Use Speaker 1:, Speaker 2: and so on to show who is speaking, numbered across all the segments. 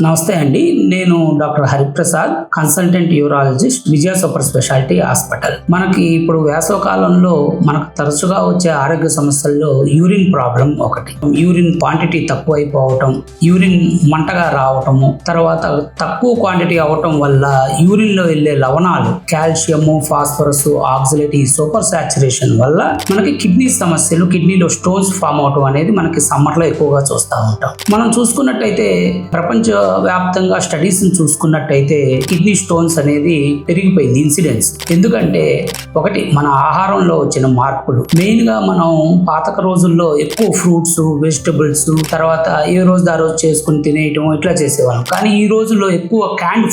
Speaker 1: నమస్తే అండి, నేను డాక్టర్ హరిప్రసాద్, కన్సల్టెంట్ యూరాలజిస్ట్, విజయ సూపర్ స్పెషాలిటీ హాస్పిటల్. మనకి ఇప్పుడు వేసవకాలంలో మనకు తరచుగా వచ్చే ఆరోగ్య సమస్యల్లో యూరిన్ ప్రాబ్లం ఒకటి. యూరిన్ క్వాంటిటీ తక్కువైపోవటం, యూరిన్ మంటగా రావటము, తర్వాత తక్కువ క్వాంటిటీ అవటం వల్ల యూరిన్ లో వెళ్లే లవణాలు కాల్షియము, ఫాస్ఫరస్, ఆక్సలేట్, ఈ సూపర్ సాచురేషన్ వల్ల మనకి కిడ్నీ సమస్యలు, కిడ్నీలో స్టోన్స్ ఫామ్ అవటం అనేది మనకి సమ్మర్ లో ఎక్కువగా చూస్తూ ఉంటాం. మనం చూసుకున్నట్టయితే ప్రపంచ వ్యాప్తంగా స్టడీస్ చూసుకున్నట్టయితే కిడ్నీ స్టోన్స్ అనేది పెరిగిపోయింది ఇన్సిడెన్స్. ఎందుకంటే ఒకటి మన ఆహారంలో వచ్చిన మార్పులు, మెయిన్ గా మనం పాతక రోజుల్లో ఎక్కువ ఫ్రూట్స్, వెజిటబుల్స్, తర్వాత ఏ రోజు ఆ రోజు చేసుకుని తినేయటం ఇట్లా చేసేవాళ్ళం. కానీ ఈ రోజుల్లో ఎక్కువ క్యాండ్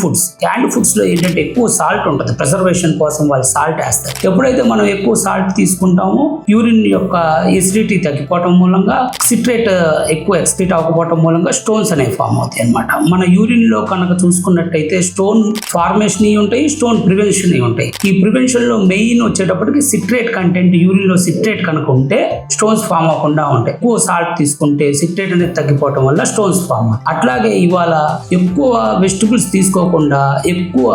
Speaker 1: ఫుడ్స్ లో ఏంటంటే ఎక్కువ సాల్ట్ ఉంటుంది. ప్రిజర్వేషన్ కోసం వాళ్ళు సాల్ట్ వేస్తారు. ఎప్పుడైతే మనం ఎక్కువ సాల్ట్ తీసుకుంటామో యూరిన్ యొక్క ఎసిడిటీ తగ్గిపోవటం మూలంగా సిట్రేట్ ఎక్కువ ఎక్స్క్రీట్ అవ్వకపోవటం మూలంగా స్టోన్స్ అనేవి ఫామ్ అవుతాయి అన్నమాట. మన యూరిన్ లో కనుక చూసుకున్నట్టయితే స్టోన్ ఫార్మేషన్ ఉంటాయి, స్టోన్ ప్రివెన్షన్ ఉంటాయి. ఈ ప్రివెన్షన్ లో మెయిన్ వచ్చేటప్పటికి సిట్రేట్ కంటెంట్, యూరిన్ లో సిట్రేట్ కనుక ఉంటే స్టోన్స్ ఫామ్ అవ్వకుండా ఉంటాయి. ఎక్కువ సాల్ట్ తీసుకుంటే సిట్రేట్ అనేది తగ్గిపోవటం వల్ల స్టోన్స్ ఫామ్ అవుతాయి. అట్లాగే ఇవాళ ఎక్కువ వెజిటబుల్స్ తీసుకోకుండా ఎక్కువ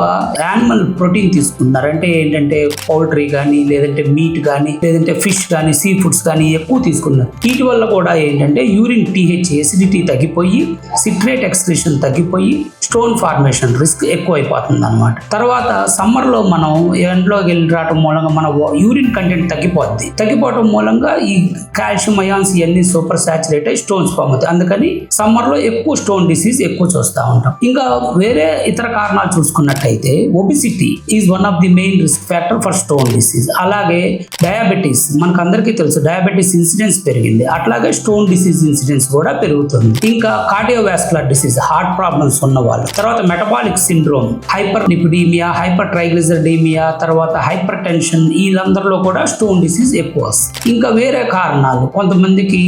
Speaker 1: యానిమల్ ప్రోటీన్ తీసుకుంటున్నారు. అంటే ఏంటంటే పౌల్ట్రీ కానీ, లేదంటే మీట్ కానీ, లేదంటే ఫిష్ కానీ, సీ ఫుడ్స్ కానీ ఎక్కువ తీసుకున్నారు. వీటి వల్ల కూడా ఏంటంటే యూరిన్ pH ఎసిడిటీ తగ్గిపోయి సిట్రేట్ ఎక్స్క్రీషన్ తగ్గిపోయి స్టోన్ ఫార్మేషన్ రిస్క్ ఎక్కువ అయిపోతుంది అనమాట. తర్వాత సమ్మర్ లో మనం ఎండ్లోకి వెళ్ళి రావటం మూలంగా మన యూరిన్ కంటెంట్ తగ్గిపోవటం మూలంగా ఈ కాల్షియం అయాన్స్ ఇవన్నీ సూపర్ సాచురేట్ అయ్యి స్టోన్స్ ఫామ్ అవుతాయి. అందుకని సమ్మర్ లో ఎక్కువ స్టోన్ డిసీజ్ ఎక్కువ చూస్తూ ఉంటాం. ఇంకా వేరే ఇతర కారణాలు చూసుకున్నట్టయితే obesity is one of the main risk factor for stone disease. అలాగే డయాబెటీస్, మనకు అందరికీ తెలుసు డయాబెటీస్ ఇన్సిడెన్స్ పెరిగింది. అట్లాగే స్టోన్ డిసీజ్ ఇన్సిడెన్స్ కూడా పెరుగుతుంది. ఇంకా కార్డియోవాస్కులర్ డిసీజ్, హార్ట్ ప్రాబ్లమ్స్ ఉన్న వాళ్ళు, తర్వాత metabolic syndrome, hyper lipidaemia, hyper ట్రైగ్లిసరిడీమియా, తర్వాత హైపర్ టెన్షన్, వీళ్ళందరిలో కూడా స్టోన్ డిసీజ్ ఎక్కువ వస్తుంది. ఇంకా వేరే కారణాలు, కొంతమందికి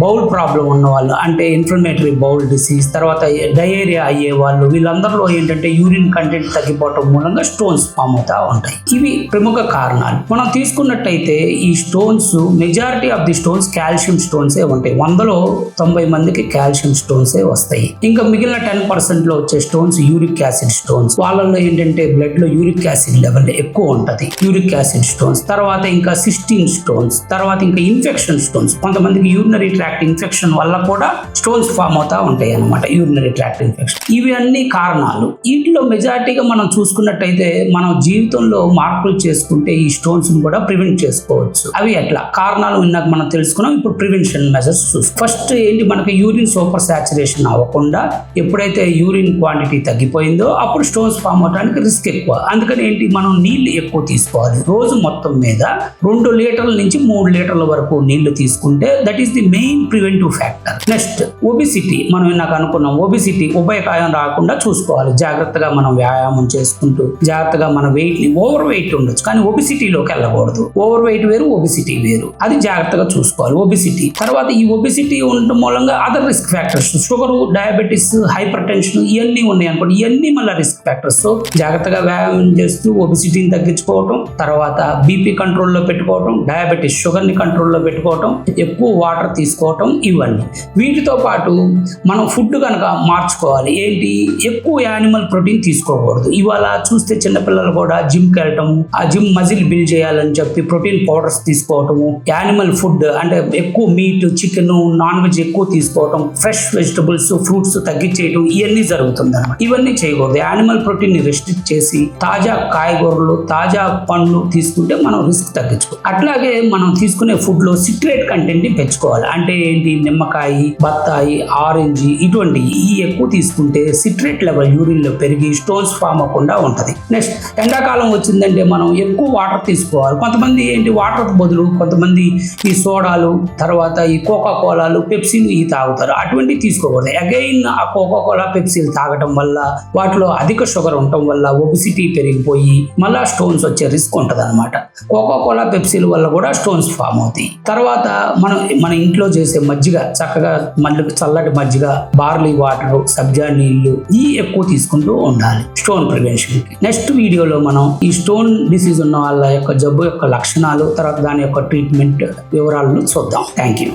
Speaker 1: బౌల్ ప్రాబ్లం ఉన్న వాళ్ళు, అంటే ఇన్ఫ్లమేటరీ బౌల్ డిసీజ్, తర్వాత డయేరియా అయ్యే వాళ్ళు, వీళ్ళందరిలో ఏంటంటే యూరిన్ కంటెంట్ తగ్గిపోవటం మూలంగా స్టోన్స్ ఫామ్ అవుతా ఉంటాయి. ఇవి ప్రముఖ కారణాలు. మనం తీసుకున్నట్టయితే ఈ stones, majority of the stones calcium స్టోన్సే ఉంటాయి. 100లో 90 మందికి కాల్షియం స్టోన్సే వస్తాయి. ఇంకా మిగిలిన 10% లో వచ్చే స్టోన్స్ యూరిక్ యాసిడ్ స్టోన్స్. వాళ్ళలో ఏంటంటే బ్లడ్ లో యూరిక్ యాసిడ్ లెవెల్ ఎక్కువ ఉంటది, యూరిక్ యాసిడ్ స్టోన్స్. తర్వాత ఇంకా సిస్టీన్ స్టోన్స్, తర్వాత ఇంకా ఇన్ఫెక్షన్ స్టోన్స్. కొంతమందికి యూరినరీ ట్రాక్ట్ ఇన్ఫెక్షన్ వల్ల కూడా స్టోన్స్ ఫామ్ అవుతా ఉంటాయి అన్నమాట, యూరినరీ ట్రాక్ట్ ఇన్ఫెక్షన్. ఇవి అన్ని కారణాలు. వీటిలో మెజారిటీగా మనం చూసుకున్నట్టయితే మనం జీవితంలో మార్పులు చేసుకుంటే ఈ స్టోన్స్ కూడా ప్రివెంట్ చేసుకోవచ్చు. అవి ఎట్లా కారణాలు ఇందాక మనం తెలుసుకున్నాం. ఇప్పుడు ప్రివెన్షన్ మెజర్స్ చూస్తాం. ఫస్ట్ ఏంటి, మనకి యూరిన్ సూపర్ సాచురేషన్ అవ్వకుండా ఎప్పుడైతే యూరిన్ క్వాంటిటీ తగ్గిపోయిందో అప్పుడు స్టోన్స్ ఫామ్ అవడానికి రిస్క్ ఎక్కువ. అందుకని ఏంటి, మనం నీళ్లు ఎక్కువ తీసుకోవాలి. రోజు మొత్తం మీద 2 లీటర్ల నుంచి 3 లీటర్ల వరకు నీళ్లు తీసుకుంటే that is the main preventive factor. Next obesity, మనం ఇందాక అనుకున్నాం ఒబిసిటీ, ఉభయకాయం రాకుండా చూసుకోవాలి. జాగ్రత్తగా మనం వ్యాయామం చేసుకుంటూ జాగ్రత్తగా మన వెయిట్ ని, ఓవర్ వెయిట్ ఉండొచ్చు కానీ ఒబిసిటీలోకి వెళ్ళకూడదు. ఓవర్ వెయిట్ వేరు, ఒబిసిటీ వేరు, అది జాగ్రత్తగా చూసుకోవాలి. ఒబిసిటీ తర్వాత ఈ ఒబిసిటీ ఉండటం మూలంగా other risk factors, sugar, diabetes, hyper tension ఇవన్నీ ఉన్నాయి అనుకోండి. ఇవన్నీ మళ్ళీ రిస్క్ ఫ్యాక్టర్స్. సో జాగ్రత్తగా వ్యాయామం చేస్తూ ఒబిసిటీని తగ్గించుకోవటం, తర్వాత బీపీ కంట్రోల్లో పెట్టుకోవటం, డయాబెటీస్ షుగర్ని కంట్రోల్లో పెట్టుకోవటం, ఎక్కువ వాటర్ తీసుకోవటం, ఇవన్నీ. వీటితో పాటు మనం ఫుడ్ కనుక మార్చుకోవాలి. ఏంటి, ఎక్కువ యానిమల్ ప్రోటీన్ తీసుకోకూడదు. ఇవాళ చూస్తే చిన్నపిల్లలు కూడా జిమ్కి వెళ్ళటం, ఆ జిమ్ మజిల్ బిల్డ్ చేయాలని చెప్పి ప్రోటీన్ పౌడర్స్ తీసుకోవటము, యానిమల్ ఫుడ్ అంటే ఎక్కువ మీట్, చికెన్, నాన్ వెజ్ ఎక్కువ తీసుకోవటం, ఫ్రెష్ వెజిటబుల్స్, ఫ్రూట్స్ తగ్గించేయటం, ఇవన్నీ జరుగుతుంది అన్నమాట. ఇవన్నీ చేయకూడదు. యానిమల్ ప్రోటీన్ ని రెస్ట్రిక్ట్ చేసి తాజా కాయగూరలు, తాజా పండ్లు తీసుకుంటే మనం రిస్క్ తగ్గించుకో. అట్లాగే మనం తీసుకునే ఫుడ్ లో సిట్రేట్ కంటెంట్ ని పెంచుకోవాలి. అంటే ఏంటి, నిమ్మకాయ, బత్తాయి, ఆరెంజ్ ఇటువంటి ఎక్కువ తీసుకుంటే సిట్రేట్ లెవెల్ యూరిన్ లో పెరిగి స్టోన్స్ ఫామ్ అవ్వకుండా ఉంటది. నెక్స్ట్ ఎండాకాలం వచ్చిందంటే మనం ఎక్కువ వాటర్ తీసుకోవాలి. కొంతమంది ఏంటి వాటర్ బదులు కొంతమంది ఈ సోడాలు, తర్వాత ఈ కోకా కోలాలు, పెప్సీలు ఇవి తాగుతారు. అటువంటివి తీసుకోకూడదు. అగైన్ ఆ కోకా కోలా, పెప్సీలు తాగటం వల్ల వాటిలో అధిక షుగర్ ఉండటం వల్ల ఒబిసిటీ పెరిగిపోయి మళ్ళా స్టోన్స్ వచ్చే రిస్క్ ఉంటుంది అనమాట. కోకా కోలా, పెప్సీల వల్ల కూడా స్టోన్స్ ఫామ్ అవుతాయి. తర్వాత మన ఇంట్లో చేసే మజ్జిగ, చక్కగా మళ్ళీ చల్లటి మజ్జిగ, బార్లీ వాటర్, సబ్జా నీళ్లు ఇవి ఎక్కువ తీసుకుంటూ ఉండాలి స్టోన్ ప్రివెన్షన్ కి. నెక్స్ట్ వీడియోలో మనం ఈ స్టోన్ డిసీజ్ ఉన్న వాళ్ళ యొక్క జబ్బు యొక్క లక్షణాలు, తర్వాత దాని యొక్క ట్రీట్మెంట్ వివరాలను చూద్దాం. Thank you.